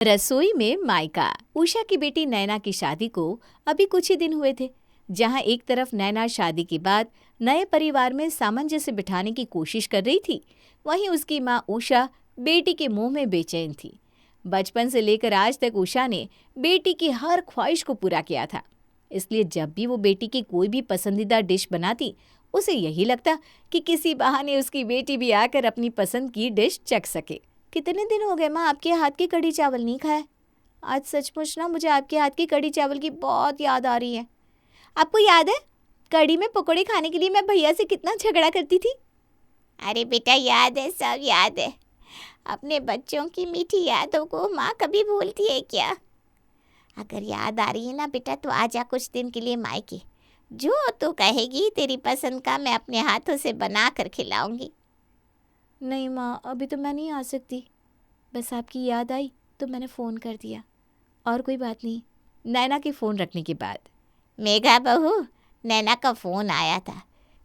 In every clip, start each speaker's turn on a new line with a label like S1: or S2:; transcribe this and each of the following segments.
S1: रसोई में माइका। उषा की बेटी नैना की शादी को अभी कुछ ही दिन हुए थे। जहां एक तरफ नैना शादी के बाद नए परिवार में सामंजस्य बिठाने की कोशिश कर रही थी, वहीं उसकी मां उषा बेटी के मुंह में बेचैन थी। बचपन से लेकर आज तक उषा ने बेटी की हर ख्वाहिश को पूरा किया था। इसलिए जब भी वो बेटी की कोई भी पसंदीदा डिश बनाती, उसे यही लगता कि किसी बहाने उसकी बेटी भी आकर अपनी पसंद की डिश चख सके। कितने दिन हो गए माँ आपके हाथ की कढ़ी चावल नहीं खाए। आज सचमुच ना मुझे आपके हाथ की कढ़ी चावल की बहुत याद आ रही है। आपको याद है कढ़ी में पकौड़े खाने के लिए मैं भैया से कितना झगड़ा करती थी?
S2: अरे बेटा याद है, सब याद है। अपने बच्चों की मीठी यादों को माँ कभी भूलती है क्या? अगर याद आ रही है ना बेटा तो आजा कुछ दिन के लिए मायके। जो तू कहेगी तेरी पसंद का मैं अपने हाथों से बना कर खिलाऊंगी।
S1: नहीं माँ, अभी तो मैं नहीं आ सकती। बस आपकी याद आई तो मैंने फ़ोन कर दिया, और कोई बात नहीं। नैना के फ़ोन रखने के बाद
S2: मेघा बहू, नैना का फ़ोन आया था।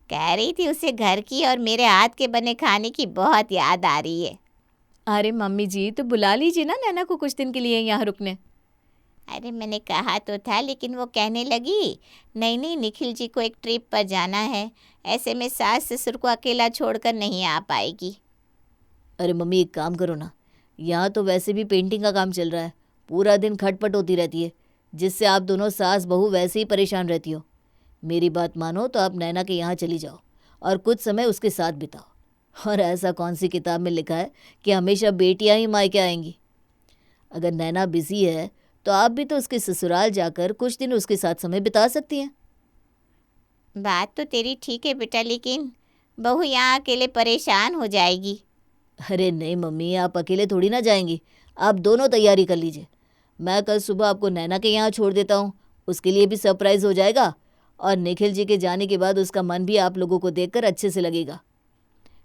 S2: कह रही थी उसे घर की और मेरे हाथ के बने खाने की बहुत याद आ रही है।
S1: अरे मम्मी जी, तो बुला लीजिए ना नैना को कुछ दिन के लिए यहाँ रुकने।
S2: अरे मैंने कहा तो था, लेकिन वो कहने लगी नहीं निखिल जी को एक ट्रिप पर जाना है, ऐसे में सास ससुर को अकेला छोड़कर नहीं आ पाएगी।
S3: अरे मम्मी, एक काम करो ना, यहाँ तो वैसे भी पेंटिंग का काम चल रहा है, पूरा दिन खटपट होती रहती है, जिससे आप दोनों सास बहू वैसे ही परेशान रहती हो। मेरी बात मानो तो आप नैना के यहाँ चली जाओ और कुछ समय उसके साथ बिताओ। और ऐसा कौन सी किताब में लिखा है कि हमेशा बेटियाँ ही मायके आएंगी? अगर नैना बिजी है तो आप भी तो उसके ससुराल जाकर कुछ दिन उसके साथ समय बिता सकती हैं।
S2: बात तो तेरी ठीक है बेटा, लेकिन बहू यहाँ अकेले परेशान हो जाएगी।
S3: अरे नहीं मम्मी, आप अकेले थोड़ी ना जाएंगी, आप दोनों तैयारी कर लीजिए। मैं कल सुबह आपको नैना के यहाँ छोड़ देता हूँ, उसके लिए भी सरप्राइज़ हो जाएगा, और निखिल जी के जाने के बाद उसका मन भी आप लोगों को देखकर अच्छे से लगेगा।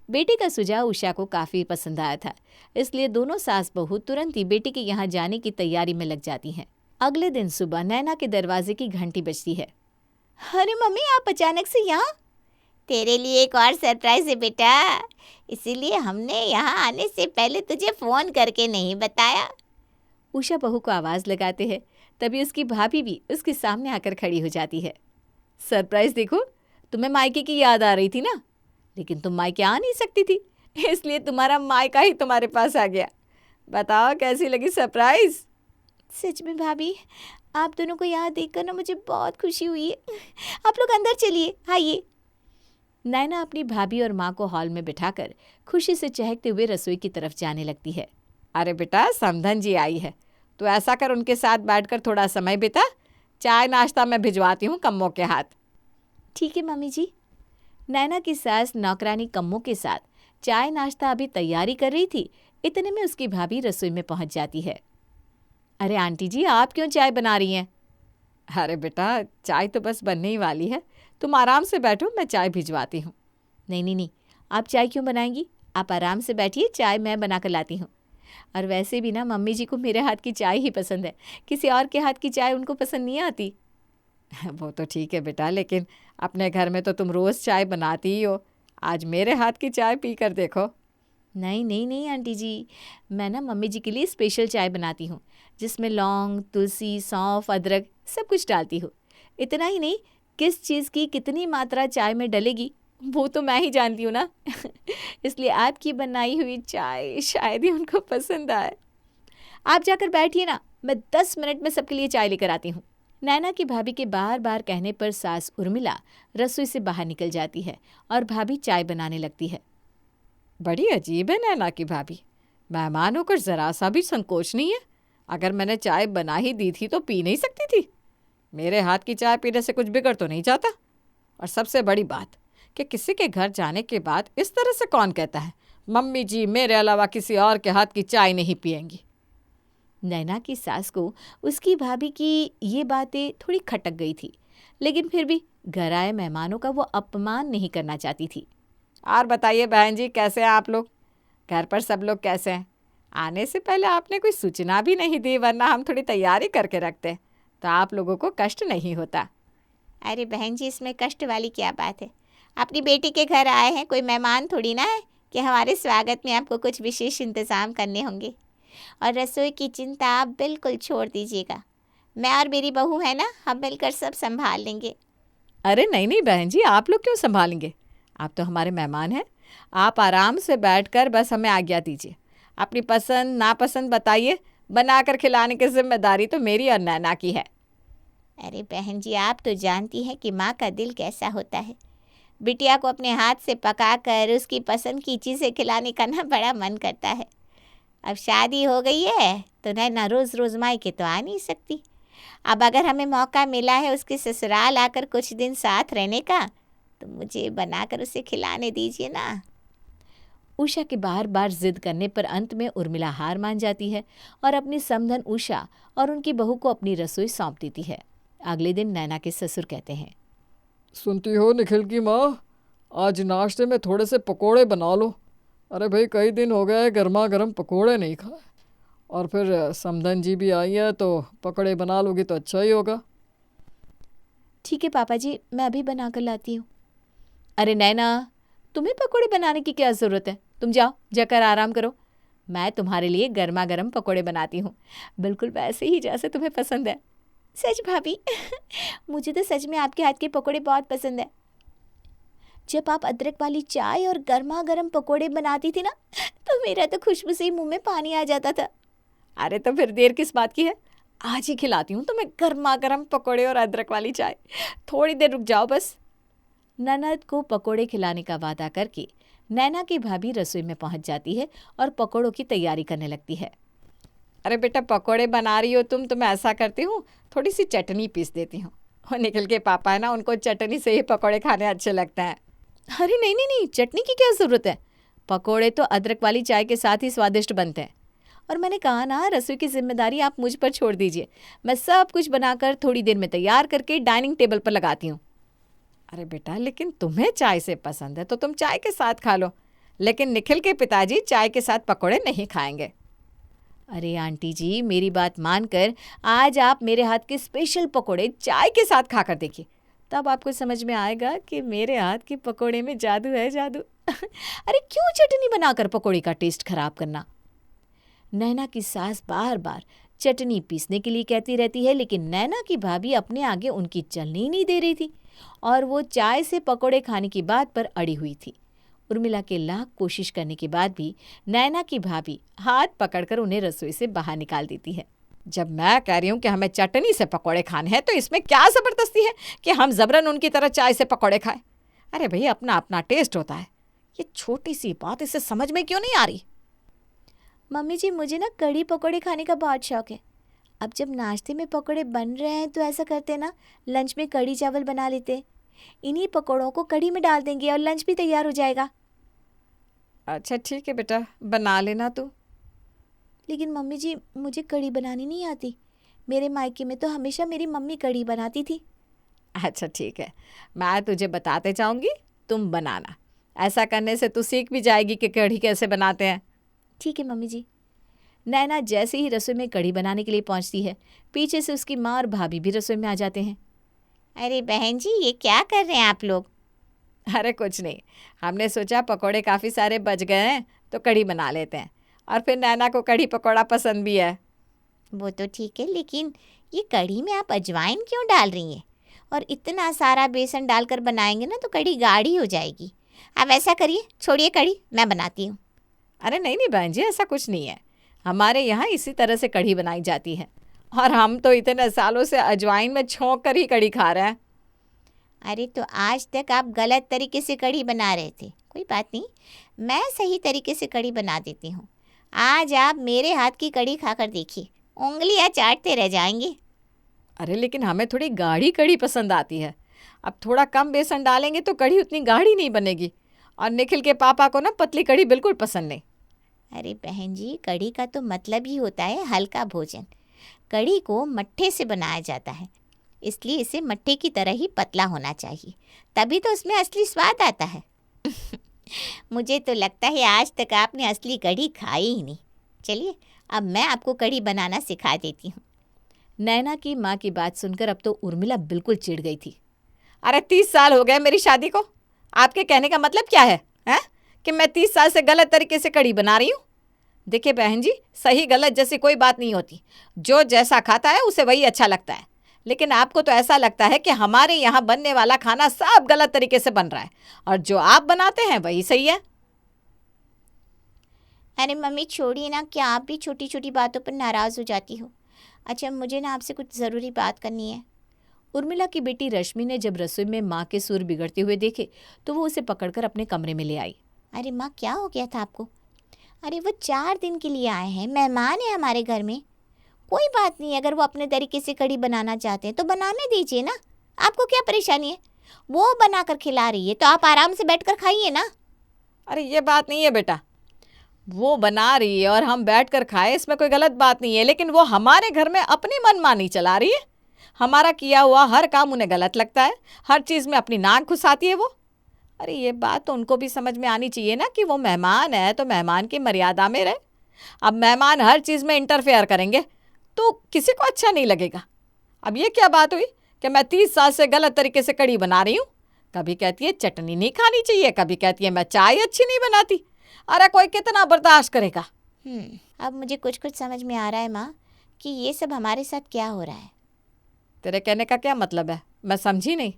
S1: बेटी का सुझाव उषा को काफ़ी पसंद आया था, इसलिए दोनों सास बहू तुरंत ही बेटी के यहाँ जाने की तैयारी में लग जाती हैं। अगले दिन सुबह नैना के दरवाजे की घंटी बजती है।
S2: अरे मम्मी, आप अचानक से यहाँ? तेरे लिए एक और सरप्राइज है बेटा, इसीलिए हमने यहाँ आने से पहले तुझे फ़ोन करके नहीं बताया।
S1: उषा बहू को आवाज़ लगाते हैं, तभी उसकी भाभी भी उसके सामने आकर खड़ी हो जाती है। सरप्राइज देखो, तुम्हें मायके की याद आ रही थी ना, लेकिन तुम मायके आ नहीं सकती थी, इसलिए तुम्हारा मायका ही तुम्हारे पास आ गया। बताओ कैसी लगी सरप्राइज?
S2: सच में भाभी, आप दोनों को यहाँ देखकर ना मुझे बहुत खुशी हुई है। आप लोग अंदर चलिए, आइए।
S1: नैना अपनी भाभी और माँ को हॉल में बिठाकर खुशी से चहकते हुए रसोई की तरफ जाने लगती है। अरे बेटा, समधन जी आई है तो ऐसा कर उनके साथ बैठकर थोड़ा समय बिता। चाय नाश्ता मैं भिजवाती हूँ कम्मों के हाथ।
S2: ठीक है मम्मी जी।
S1: नैना की सास नौकरानी कम्मों के साथ चाय नाश्ता अभी तैयारी कर रही थी, इतने में उसकी भाभी रसोई में पहुंच जाती है। अरे आंटी जी, आप क्यों चाय बना रही हैं? अरे बेटा, चाय तो बस बनने ही वाली है, तुम आराम से बैठो, मैं चाय भिजवाती हूँ। नहीं, आप चाय क्यों बनाएंगी? आप आराम से बैठिए, चाय मैं बना कर लाती हूँ। और वैसे भी ना मम्मी जी को मेरे हाथ की चाय ही पसंद है, किसी और के हाथ की चाय उनको पसंद नहीं आती। वो तो ठीक है बेटा, लेकिन अपने घर में तो तुम रोज़ चाय बनाती ही हो, आज मेरे हाथ की चाय पी कर देखो। नहीं आंटी जी, मैं ना मम्मी जी के लिए स्पेशल चाय बनाती हूँ, जिसमें लौंग, तुलसी, सौंफ, अदरक सब कुछ डालती हूँ। इतना ही नहीं, किस चीज़ की कितनी मात्रा चाय में डलेगी वो तो मैं ही जानती हूँ ना। इसलिए आपकी बनाई हुई चाय शायद ही उनको पसंद आए। आप जाकर बैठिए ना, मैं 10 मिनट में सबके लिए चाय लेकर आती हूँ। नैना की भाभी के बार बार कहने पर सास उर्मिला रसोई से बाहर निकल जाती है और भाभी चाय बनाने लगती है। बड़ी अजीब है नैना की भाभी, मेहमान होकर ज़रा सा भी संकोच नहीं है। अगर मैंने चाय बना ही दी थी तो पी नहीं सकती थी? मेरे हाथ की चाय पीने से कुछ बिगड़ तो नहीं जाता? और सबसे बड़ी बात कि किसी के घर जाने के बाद इस तरह से कौन कहता है मम्मी जी मेरे अलावा किसी और के हाथ की चाय नहीं पिएंगी? नैना की सास को उसकी भाभी की ये बातें थोड़ी खटक गई थी, लेकिन फिर भी घर आए मेहमानों का वो अपमान नहीं करना चाहती थी। और बताइए बहन जी, कैसे हैं आप लोग? घर पर सब लोग कैसे हैं? आने से पहले आपने कोई सूचना भी नहीं दी, वरना हम थोड़ी तैयारी करके रखते तो आप लोगों को कष्ट नहीं होता।
S2: अरे बहन जी, इसमें कष्ट वाली क्या बात है? अपनी बेटी के घर आए हैं, कोई मेहमान थोड़ी ना है कि हमारे स्वागत में आपको कुछ विशेष इंतज़ाम करने होंगे। और रसोई की चिंता आप बिल्कुल छोड़ दीजिएगा। मैं और मेरी बहू है ना, हम मिलकर सब संभाल लेंगे।
S1: अरे नहीं नहीं बहन जी, आप लोग क्यों संभालेंगे? आप तो हमारे मेहमान हैं। आप आराम से बैठकर बस हमें आज्ञा दीजिए। अपनी पसंद नापसंद बताइए, बनाकर खिलाने की जिम्मेदारी तो मेरी और नैना की है।
S2: अरे बहन जी, आप तो जानती हैं कि माँ का दिल कैसा होता है। बिटिया को अपने हाथ से पकाकर उसकी पसंद की चीज़ें खिलाने का ना बड़ा मन करता है। अब शादी हो गई है तो नैना रोज़ रोज़ मायके तो आ नहीं सकती। अब अगर हमें मौका मिला है उसके ससुराल आकर कुछ दिन साथ रहने का, तो मुझे बनाकर उसे खिलाने दीजिए ना।
S1: उषा के बार बार जिद करने पर अंत में उर्मिला हार मान जाती है और अपनी समधन उषा और उनकी बहू को अपनी रसोई सौंप देती है। अगले दिन नैना के ससुर कहते हैं,
S4: सुनती हो निखिल की माँ, आज नाश्ते में थोड़े से पकोड़े बना लो। अरे भाई, कई दिन हो गए गर्मा गर्म पकोड़े नहीं खाए, और फिर समधन जी भी आई है तो पकड़े बना लोगी तो अच्छा ही होगा।
S1: ठीक है पापा जी, मैं अभी बना कर लाती हूँ। अरे नैना, तुम्हें पकोड़े बनाने की क्या ज़रूरत है? तुम जाओ, जाकर आराम करो। मैं तुम्हारे लिए गर्मा गर्म पकोड़े बनाती हूँ, बिल्कुल वैसे ही जैसे तुम्हें पसंद है।
S2: सच भाभी मुझे तो सच में आपके हाथ के पकोड़े बहुत पसंद है। जब आप अदरक वाली चाय और गर्मा गर्म पकोड़े बनाती थी ना, तो मेरा तो खुशबू से ही मुंह में पानी आ जाता था।
S1: अरे तो फिर देर किस बात की है? आज ही खिलाती हूँ तुम्हें गर्मा गर्म पकोड़े और अदरक वाली चाय। थोड़ी देर रुक जाओ बस। ननद को पकोड़े खिलाने का वादा करके नैना की भाभी रसोई में पहुंच जाती है और पकोड़ों की तैयारी करने लगती है। अरे बेटा, पकोड़े बना रही हो तुम, तो मैं ऐसा करती हूँ, थोड़ी सी चटनी पीस देती हूँ। और निखिल के पापा है ना, उनको चटनी से ही पकोड़े खाने अच्छे लगते हैं। अरे नहीं नहीं नहीं, चटनी की क्या ज़रूरत है? पकोड़े तो अदरक वाली चाय के साथ ही स्वादिष्ट बनते हैं। और मैंने कहा ना, रसोई की जिम्मेदारी आप मुझ पर छोड़ दीजिए। मैं सब कुछ बनाकर थोड़ी देर में तैयार करके डाइनिंग टेबल पर लगाती हूँ। अरे बेटा, लेकिन तुम्हें चाय से पसंद है तो तुम चाय के साथ खा लो, लेकिन निखिल के पिताजी चाय के साथ पकोड़े नहीं खाएंगे। अरे आंटी जी, मेरी बात मानकर आज आप मेरे हाथ के स्पेशल पकोड़े चाय के साथ खाकर देखिए, तब आपको समझ में आएगा कि मेरे हाथ के पकोड़े में जादू है, जादू। अरे क्यों चटनी बनाकर पकोड़े का टेस्ट खराब करना? नैना की सास बार बार चटनी पीसने के लिए कहती रहती है, लेकिन नैना की भाभी अपने आगे उनकी चलने ही नहीं दे रही थी और वो चाय से पकोड़े खाने की बात पर अड़ी हुई थी। उर्मिला के लाख कोशिश करने के बाद भी नैना की भाभी हाथ पकड़कर उन्हें रसोई से बाहर निकाल देती है। जब मैं कह रही हूँ कि हमें चटनी से पकोड़े खाने हैं, तो इसमें क्या ज़बरदस्ती है कि हम ज़बरन उनकी तरह चाय से पकोड़े खाएं? अरे भाई, अपना अपना टेस्ट होता है। ये छोटी सी बात इसे समझ में क्यों नहीं आ रही?
S2: मम्मी जी, मुझे ना कढ़ी पकोड़े खाने का बहुत शौक है। अब जब नाश्ते में पकोड़े बन रहे हैं तो ऐसा करते ना, लंच में कढ़ी चावल बना लेते। इन्हीं पकोड़ों को कढ़ी में डाल देंगे और लंच भी तैयार हो जाएगा।
S1: अच्छा ठीक है बेटा, बना लेना तू।
S2: लेकिन मम्मी जी, मुझे कढ़ी बनानी नहीं आती। मेरे मायके में तो हमेशा मेरी मम्मी कढ़ी बनाती थी।
S1: अच्छा ठीक है, मैं तुझे बताते जाऊंगी, तुम बनाना। ऐसा करने से तू सीख भी जाएगी कि कढ़ी कैसे बनाते हैं।
S2: ठीक है मम्मी जी।
S1: नैना जैसे ही रसोई में कढ़ी बनाने के लिए पहुंचती है, पीछे से उसकी माँ और भाभी भी रसोई में आ जाते हैं।
S2: अरे बहन जी, ये क्या कर रहे हैं आप लोग?
S1: अरे कुछ नहीं, हमने सोचा पकोड़े काफ़ी सारे बच गए हैं तो कढ़ी बना लेते हैं, और फिर नैना को कढ़ी पकोड़ा पसंद भी है।
S2: वो तो ठीक है, लेकिन ये कढ़ी में आप अजवाइन क्यों डाल रही हैं? और इतना सारा बेसन डालकर बनाएंगे ना तो कढ़ी गाढ़ी हो जाएगी। आप ऐसा करिए, छोड़िए कढ़ी, मैं बनाती हूँ।
S1: अरे नहीं नहीं बहन जी, ऐसा कुछ नहीं है। हमारे यहाँ इसी तरह से कढ़ी बनाई जाती है, और हम तो इतने सालों से अजवाइन में छोंक कर ही कढ़ी खा रहे हैं।
S2: अरे तो आज तक आप गलत तरीके से कढ़ी बना रहे थे। कोई बात नहीं, मैं सही तरीके से कढ़ी बना देती हूँ। आज आप मेरे हाथ की कढ़ी खाकर देखिए, उंगलियाँ चाटते रह जाएंगे।
S1: अरे लेकिन हमें थोड़ी गाढ़ी कढ़ी पसंद आती है। अब थोड़ा कम बेसन डालेंगे तो कढ़ी उतनी गाढ़ी नहीं बनेगी, और निखिल के पापा को ना पतली कढ़ी बिल्कुल पसंद नहीं।
S2: अरे बहन जी, कढ़ी का तो मतलब ही होता है हल्का भोजन। कढ़ी को मट्ठे से बनाया जाता है, इसलिए इसे मट्ठे की तरह ही पतला होना चाहिए, तभी तो उसमें असली स्वाद आता है। मुझे तो लगता है आज तक आपने असली कढ़ी खाई ही नहीं। चलिए, अब मैं आपको कढ़ी बनाना सिखा देती हूँ।
S1: नैना की माँ की बात सुनकर अब तो उर्मिला बिल्कुल चिढ़ गई थी। अरे 30 साल हो गए मेरी शादी को, आपके कहने का मतलब क्या है, हैं? कि मैं 30 साल से गलत तरीके से कढ़ी बना रही हूँ? देखिए बहन जी, सही गलत जैसी कोई बात नहीं होती। जो जैसा खाता है उसे वही अच्छा लगता है। लेकिन आपको तो ऐसा लगता है कि हमारे यहाँ बनने वाला खाना सब गलत तरीके से बन रहा है और जो आप बनाते हैं वही सही है।
S2: अरे मम्मी छोड़िए ना, क्या आप भी छोटी छोटी बातों पर नाराज़ हो जाती हो। अच्छा, मुझे ना आपसे कुछ ज़रूरी बात करनी है।
S1: उर्मिला की बेटी रश्मि ने जब रसोई में माँ के सुर बिगड़ते हुए देखे तो वो उसे पकड़कर अपने कमरे में ले आई।
S2: अरे माँ, क्या हो गया था आपको? अरे वो 4 दिन के लिए आए हैं, मेहमान है हमारे घर में। कोई बात नहीं, अगर वो अपने तरीके से कढ़ी बनाना चाहते हैं तो बनाने दीजिए ना। आपको क्या परेशानी है? वो बना कर खिला रही है तो आप आराम से बैठ कर खाइए ना।
S1: अरे ये बात नहीं है बेटा, वो बना रही है और हम बैठ कर खाए, इसमें कोई गलत बात नहीं है। लेकिन वो हमारे घर में अपनी मनमानी चला रही है। हमारा किया हुआ हर काम उन्हें गलत लगता है, हर चीज़ में अपनी नाक घुसाती है वो। अरे ये बात तो उनको भी समझ में आनी चाहिए ना कि वो मेहमान है तो मेहमान की मर्यादा में रहे। अब मेहमान हर चीज़ में इंटरफेयर करेंगे तो किसी को अच्छा नहीं लगेगा। अब ये क्या बात हुई कि मैं 30 साल से गलत तरीके से कढ़ी बना रही हूँ? कभी कहती है चटनी नहीं खानी चाहिए, कभी कहती है मैं चाय अच्छी नहीं बनाती। अरे कोई कितना बर्दाश्त करेगा।
S2: अब मुझे कुछ कुछ समझ में आ रहा है माँ कि ये सब हमारे साथ क्या हो रहा है।
S1: तेरे कहने का क्या मतलब है? मैं समझी नहीं।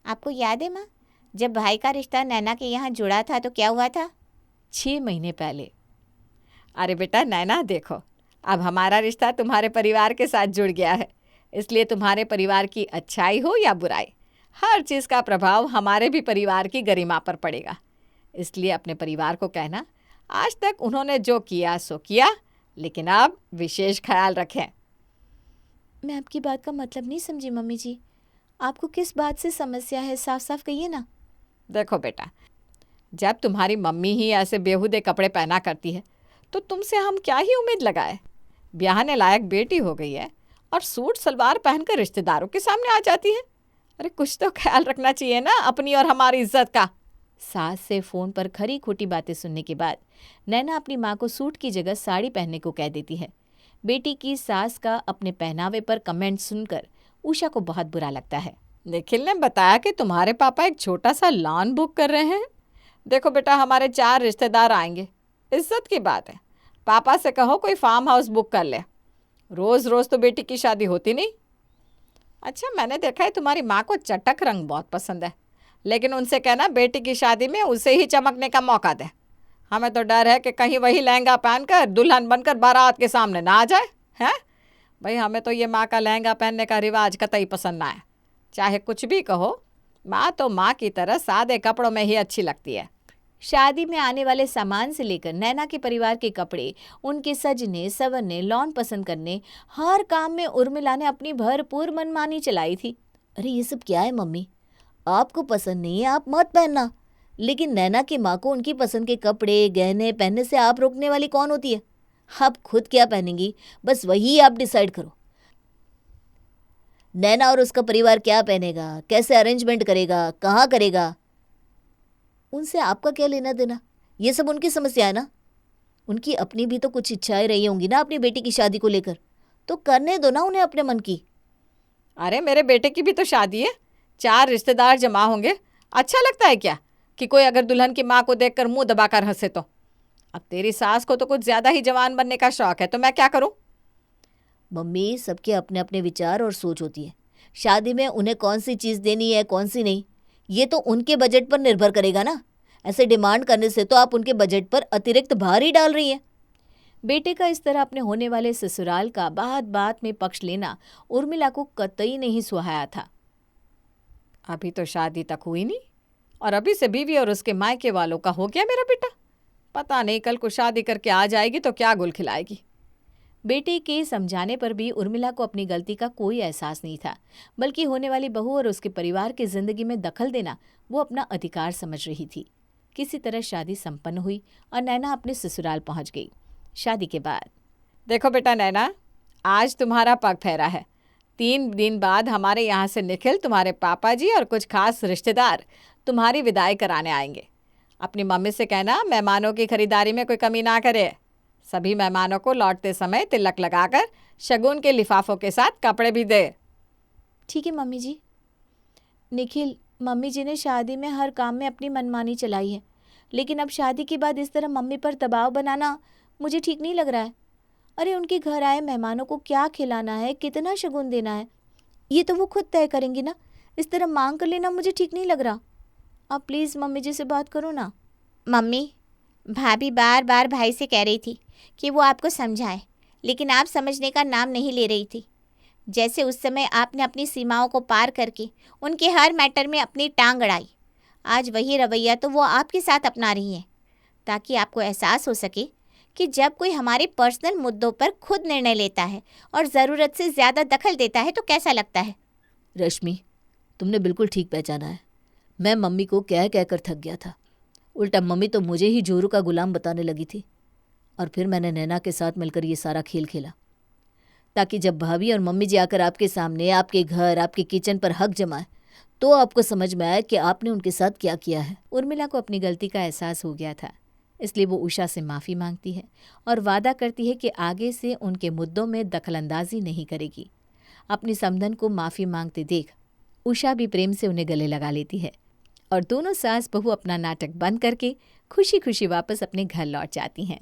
S2: आपको याद है माँ, जब भाई का रिश्ता नैना के यहाँ जुड़ा था तो क्या हुआ था?
S1: 6 महीने पहले। अरे बेटा नैना, देखो अब हमारा रिश्ता तुम्हारे परिवार के साथ जुड़ गया है, इसलिए तुम्हारे परिवार की अच्छाई हो या बुराई, हर चीज़ का प्रभाव हमारे भी परिवार की गरिमा पर पड़ेगा। इसलिए अपने परिवार को कहना आज तक उन्होंने जो किया सो किया, लेकिन अब विशेष ख्याल रखें।
S3: मैं आपकी बात का मतलब नहीं समझी मम्मी जी। आपको किस बात से समस्या है, साफ साफ कहिए ना।
S1: देखो बेटा, जब तुम्हारी मम्मी ही ऐसे बेहुदे कपड़े पहना करती है तो तुमसे हम क्या ही उम्मीद लगाए। ब्याहने लायक बेटी हो गई है और सूट सलवार पहनकर रिश्तेदारों के सामने आ जाती है। अरे कुछ तो ख्याल रखना चाहिए ना अपनी और हमारी इज्जत का। सास से फ़ोन पर खरी खोटी बातें सुनने के बाद नैना अपनी माँ को सूट की जगह साड़ी पहनने को कह देती है। बेटी की सास का अपने पहनावे पर कमेंट सुनकर उषा को बहुत बुरा लगता है। निखिल ने बताया कि तुम्हारे पापा एक छोटा सा लॉन बुक कर रहे हैं। देखो बेटा, हमारे 4 रिश्तेदार आएंगे, इज्जत की बात है। पापा से कहो कोई फार्म हाउस बुक कर ले, रोज़ रोज़ तो बेटी की शादी होती नहीं। अच्छा, मैंने देखा है तुम्हारी माँ को चटक रंग बहुत पसंद है, लेकिन उनसे कहना बेटी की शादी में उसे ही चमकने का मौका दे। हमें तो डर है कि कहीं वही लहंगा पहनकर दुल्हन बनकर बारात के सामने ना आ जाए। हैं भाई, हमें तो ये माँ का लहंगा पहनने का रिवाज कतई पसंद ना है। चाहे कुछ भी कहो, माँ तो माँ की तरह सादे कपड़ों में ही अच्छी लगती है। शादी में आने वाले सामान से लेकर नैना के परिवार के कपड़े, उनके सजने संवरने, लॉन पसंद करने, हर काम में उर्मिला ने अपनी भरपूर मनमानी चलाई थी।
S3: अरे ये सब क्या है मम्मी? आपको पसंद नहीं है आप मत पहनना, लेकिन नैना की माँ को उनकी पसंद के कपड़े गहने पहनने से आप रोकने वाली कौन होती है? आप खुद क्या पहनेंगी बस वही आप डिसाइड करो। नैना और उसका परिवार क्या पहनेगा, कैसे अरेंजमेंट करेगा, कहाँ करेगा, उनसे आपका क्या लेना देना? ये सब उनकी समस्या है ना। उनकी अपनी भी तो कुछ इच्छाएं रही होंगी ना अपनी बेटी की शादी को लेकर, तो करने दो ना उन्हें अपने मन की।
S1: अरे मेरे बेटे की भी तो शादी है, 4 रिश्तेदार जमा होंगे। अच्छा लगता है क्या कि कोई अगर दुल्हन की माँ को देखकर मुंह दबाकर हंसे तो? अब तेरी सास को तो कुछ ज़्यादा ही जवान बनने का शौक है, तो मैं क्या करूं?
S3: मम्मी, सबके अपने अपने विचार और सोच होती है। शादी में उन्हें कौन सी चीज़ देनी है कौन सी नहीं, ये तो उनके बजट पर निर्भर करेगा ना। ऐसे डिमांड करने से तो आप उनके बजट पर अतिरिक्त भार ही डाल रही हैं।
S1: बेटे का इस तरह अपने होने वाले ससुराल का बात बात में पक्ष लेना उर्मिला को कतई नहीं सुहाया था। अभी तो शादी तक हुई नहीं और अभी से बीवी और उसके मायके वालों का हो गया मेरा बेटा। पता नहीं कल को शादी करके आ जाएगी तो क्या गुल खिलाएगी। बेटे के समझाने पर भी उर्मिला को अपनी गलती का कोई एहसास नहीं था, बल्कि होने वाली बहू और उसके परिवार की जिंदगी में दखल देना वो अपना अधिकार समझ रही थी। किसी तरह शादी संपन्न हुई और नैना अपने ससुराल पहुंच गई। शादी के बाद, देखो बेटा नैना, आज तुम्हारा पग फेरा है। 3 दिन बाद हमारे यहाँ से निखिल, तुम्हारे पापा जी और कुछ खास रिश्तेदार तुम्हारी विदाई कराने आएंगे। अपनी मम्मी से कहना मेहमानों की खरीदारी में कोई कमी ना करे। सभी मेहमानों को लौटते समय तिलक लगाकर शगुन के लिफाफों के साथ कपड़े भी दे।
S3: ठीक है मम्मी जी। निखिल, मम्मी जी ने शादी में हर काम में अपनी मनमानी चलाई है, लेकिन अब शादी के बाद इस तरह मम्मी पर दबाव बनाना
S1: मुझे ठीक नहीं लग रहा है। अरे उनके घर आए मेहमानों को क्या खिलाना है, कितना शगुन देना है, ये तो वो खुद तय करेंगी ना। इस तरह मांग कर लेना मुझे ठीक नहीं लग रहा। आप प्लीज़ मम्मी जी से बात करो ना।
S2: मम्मी, भाभी बार बार भाई से कह रही थी कि वो आपको समझाए, लेकिन आप समझने का नाम नहीं ले रही थी। जैसे उस समय आपने अपनी सीमाओं को पार करके उनके हर मैटर में अपनी टांग अड़ाई, आज वही रवैया तो वो आपके साथ अपना रही हैं, ताकि आपको एहसास हो सके कि जब कोई हमारे पर्सनल मुद्दों पर खुद निर्णय लेता है और ज़रूरत से ज़्यादा दखल देता है तो कैसा लगता है।
S3: रश्मि, तुमने बिल्कुल ठीक पहचाना है। मैं मम्मी को कह कह कर थक गया था। उल्टा मम्मी तो मुझे ही जोरू का गुलाम बताने लगी थी। और फिर मैंने नैना के साथ मिलकर ये सारा खेल खेला, ताकि जब भाभी और मम्मी जी आकर आपके सामने, आपके घर, आपके किचन पर हक जमाए, तो आपको समझ में आया कि आपने उनके साथ क्या किया है।
S1: उर्मिला को अपनी गलती का एहसास हो गया था, इसलिए वो उषा से माफ़ी मांगती है और वादा करती है कि आगे से उनके मुद्दों में दखलंदाजी नहीं करेगी। अपनी समधन को माफ़ी मांगते देख उषा भी प्रेम से उन्हें गले लगा लेती है और दोनों सास बहू अपना नाटक बंद करके खुशी खुशी वापस अपने घर लौट जाती हैं।